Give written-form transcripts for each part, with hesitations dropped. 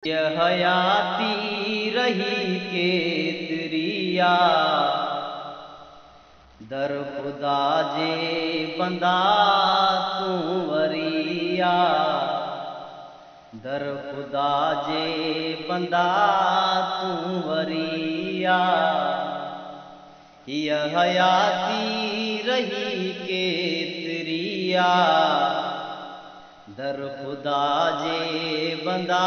ये हयाती रही केतरिया दर खुदा जे बंदा तू वरिया दर खुदा जे बंदा तू वरिया ये हयाती रही केतरिया दर खुदा जे बंदा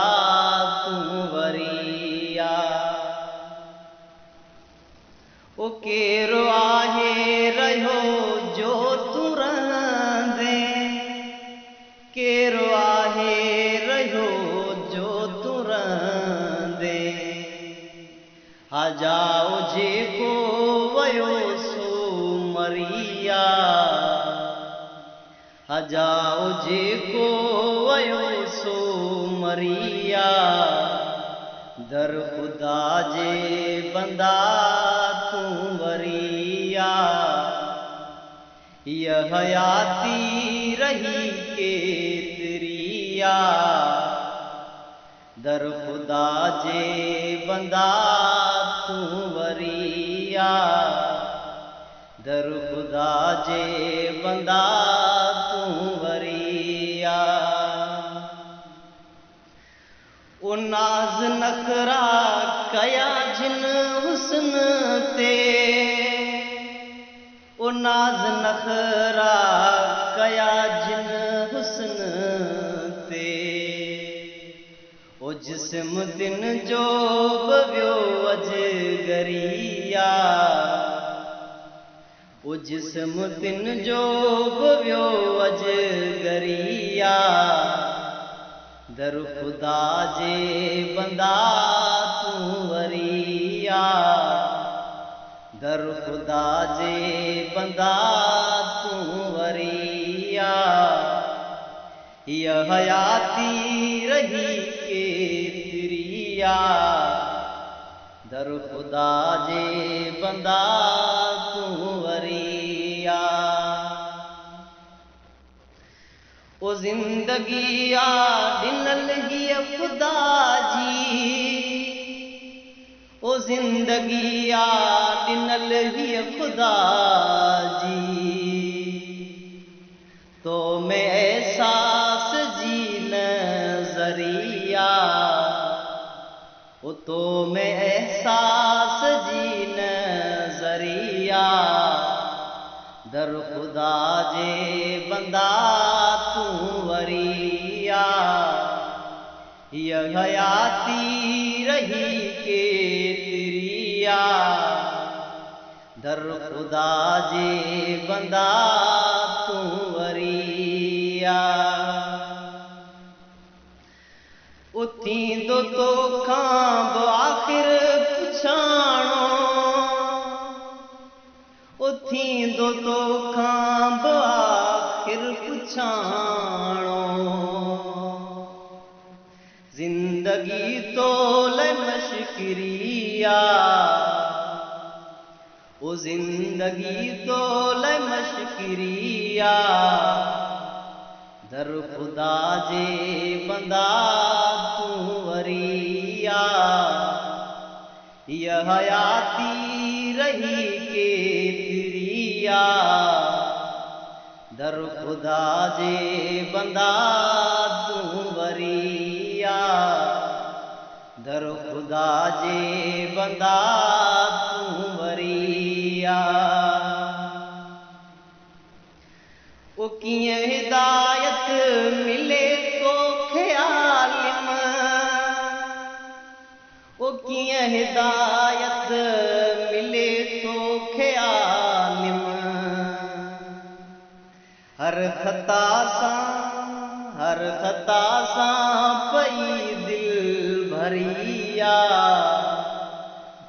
तू वरिया ओ केरो आहे रहो जो तू रहंदे केरो आहे रहो जो तू रहंदे हजाओ जेको वयो सो मरिया हजाओ जेको वयो सो मरिया दर खुदा जे बंदा तू वरिया यह हयाती रही केतरिया दर खुदा जे बंदा तू वरिया दर खुदा जे बंदा तू वरिया ओ नाज नखरा कया जिन हुस्न ते ओ नाज नखरा कया जिन हुस्न ते ओ जिस्म दिन जो बव्यो अजगरिया ओ जिस्म दिन जो बव्यो अजगरिया दर खुदा जे बंदा तू वरिया दर खुदा जे बंदा तू वरिया यह हयाती रही केतरिया दर खुदा जे बंदा तू वरिया ओ जिंदगी आ दिनल ही खुदा जी ओ जिंदगी आ दिनल ही खुदा जी तो मैं एहसास जी नजरिया ओ तो मैं एहसास जी नजरिया दर खुदा जे बंदा तू वरिया यह हयाती रही केतरिया दर खुदा जे बंदा तू वरिया उथी तो खां आखिर पुछाणो उथी तो खां आखिर पुछाणो जिंदगी तो ले मशकिरिया ओ जिंदगी तो ले मशकिरिया दर खुदा जे बंदा तू वरिया यह हयाती रही केतरिया दर खुदा जे बंदा तू वरिया दर खुदा जे बंदा तू वरिया ओ कीअं हिदायत मिले तो ख्याल ओ कीअं हिदायत मिले तो ख्याल हर खता सां पई दिल भरिया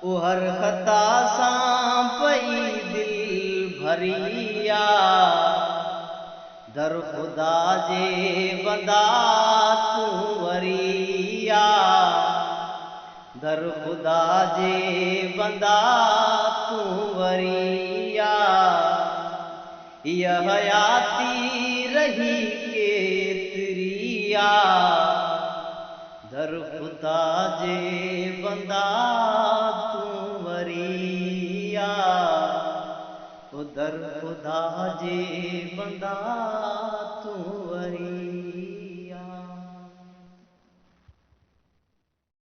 ओ हर खता सां पई दिल भरिया दर खुदा जे बंदा तू वरिया दर खुदा जे बंदा तू वरिया यह हयाती रही केतरिया दर खुदा जे बंदा तू वरी आ, ओ दर खुदा जे बंदा तू वरी